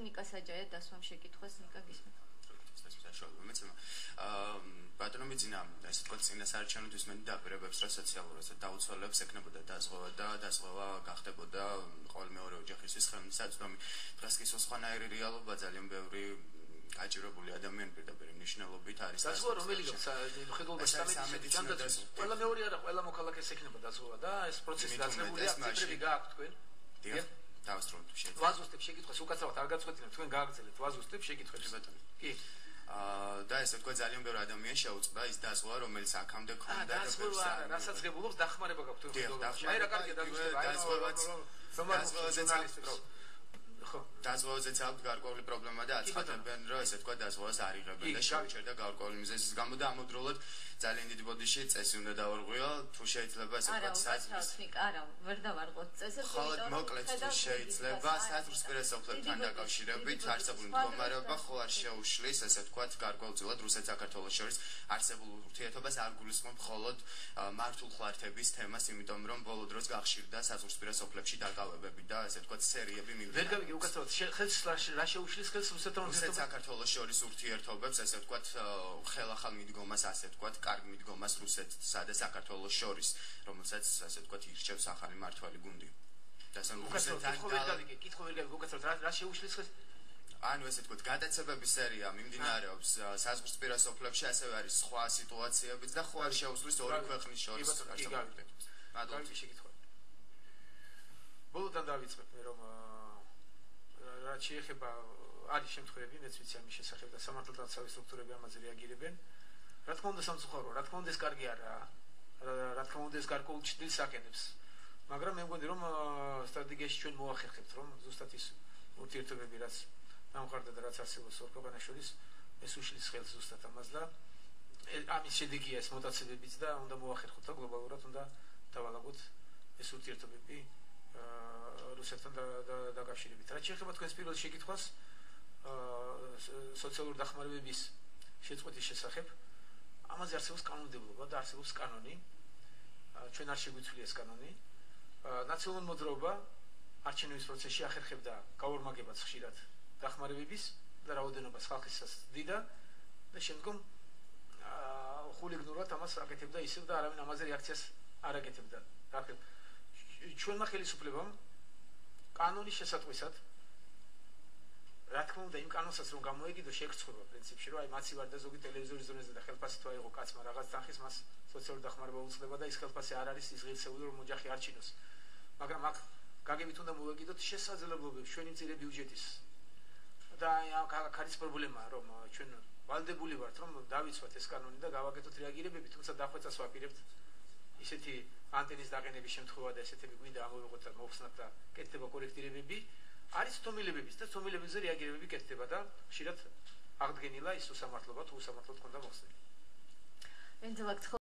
ნიკა საჯაია დასვამ შეკითხვას ნიკა გისმენთ. ბატონო მიძინა ესე თქვა წინა საარჩევნოთვის მე დაპირებებს რა სოციალურს დაუცველებს ეკნებოდა დაზღვევა და დაზღვევა გახდებოდა ყოველ მეორე ოჯახისთვის ხელმისაწვდომი. დღეს კი სხვანაირი რეალობა ძალიან ბევრი გაჭირებული ადამიანი პირდაპირ მნიშვნელობით არის. დაზღვევა რომელი მხედველობა სამედიცინო ყველა მეორე არა ყველა მოქალაქეს ეკნება დაზღვევა და ეს პროცესი დაწყებულია ციფრები გააქვთ თქვენ? დიახ, დავასრულოთ შეიძლება. ვაზუსტებ შეკითხვას უკაცრავად არ გაწყვეტინებ თქვენ გააგრძელეთ ვაზუსტებ შეკითხვებს ბატონო. კი. და ესე თქვა ძალიან ბევრი ადამიანი შეუწყდა ის დაზღვევა რომელიც აქამდე ქონდა და დაზღვევა რასაც ღებულობს დახმარება გაქვთ მხედველობაში. აი რა კარგია დაზღვევაც დაზღვევაზეც აქვს გარკვეული პრობლემა და აცხადებენ რომ ესე თქვა დაზღვევას არ იღებენ და შეუჩერდა გარკვეული მიზეზის გამო და ამავდროულად ძალიან დიდი ბოდიში წესი უნდა დავარღვიო თუ შეიძლება ესე თქვა საწყის არა ვერ დავარღვოთ წესებს ხოლოდ მოკლედ თუ შეიძლება საზღვრისპირა სოფლებთან დაკავშირებით არსებული მდგომარეობა ხო არ შეუშლის ესე თქვა გარკვეულწილად რუსეთ-საქართველოს შორის არსებულ ურთიერთობას არ გულისხმობ მხოლოდ მართულხლართების თემას იმიტომ რომ ბოლო დროს გახშირდა საზღვრისპირა სოფლებში დაკავებები და ესე თქვა სერიები მივიდა უკაცრავად ხელს რა შეუშლის ხელს რუსეთ-საქართველოს შორის ურთიერთობებს ესე ვთქვათ ხელახალ მიდგომას ასე ვთქვათ კარგ მიდგომას რუსეთსა და საქართველოს შორის რომელსაც ასე ვთქვათ ირჩევს ახალი მართველი გუნდი და უკაცრავად რა შეუშლის ხელს ანუ ესე ვთქვათ გადაცემების სერია მიმდინარეობს საზღვრისპირა სოფლებში ასევე არის სხვა სიტუაციებიც და ხო არ შეუსლის ორი ქვეყნის შორის კარგი შეკითხვა ბოლოდან დავიწყებ მე რომ რაც შეეხება არის შემთხვევები მეც ვიცი ამის შესახებ და სამართალდამცავი სტრუქტურები ამაზე რეაგირებენ რა თქმა უნდა სამწუხაროა რა თქმა უნდა ეს კარგი არაა რა თქმა უნდა ეს გარკვეულ ჭრილს აკეთებს მაგრამ მე მგონი რომ სტრატეგიაში ჩვენ მოახერხებთ რომ ზუსტად ის ურთიერთობები რაც დამყარდა და რაც არსებობს ორ ქვეყანას შორის ეს უშლის ხელს ზუსტად ამას და ამის შედეგია ეს მუტაციებებიც და უნდა მოახერხოთ და გლობალურად უნდა დავალაგოთ ეს ურთიერთობები რუსეთთან დაკავშირებით. რაც შეეხება თქვენს პირველ შეკითხვას სოციალური დახმარებების შეწყვეტის შესახებ, ამაზე არსებობს კანონმდებლობა და არსებობს კანონი. ჩვენ არ შეგვიცვლია ეს კანონი. ნაციონალური მოძრაობა არჩევნების პროცესში ახერხებდა გაორმაგებას ხშირად დახმარებების და რაოდენობას ხალხისას დიდა და შემდგომ ხულიგნურად ამას აკეთებდა ისევ და არავინ ამაზე რეაქციას არ აკეთებდა. ჩვენმა ხელისუფლებამ კანონის შესატყვისად რა თქმა უნდა იმ კანონსაც რომ გამოეგიდო შეგრცხვება პრინციპში რომ აი მაცი ვარ და ზოგი ტელევიზორის ზონაზე და ხელფასი თუ აიღო კაცმა რაღაც თანხის მას სოციალური დახმარება უწდება და ის ხელფასი არ არის ის ღირსეული რომ ოჯახი არ ჩინოს მაგრამ აქ გაგებით უნდა მოვეგიდოთ შესაძლებლობებს ჩვენი მწირე ბიუჯეტის და აქ არის პრობლემა რომ ჩვენ ვალდებული ვართ რომ დავიცვათ ეს კანონი და გავაკეთოთ რეაგირებები თუმცა დახვეწას ვაპირებთ ისეთი ანტენის დაყენების შემთხვევა და ესეთები გვინდა ამოვიღოთ და მოვხსნათ და კეთდება კორექტირებები არის თომილებების და თომილებებზე რეაგირებები კეთდება და ხშირად აღდგენილა ის უსამართლობა თუ უსამართლოდ ქონდა მოხსნილი.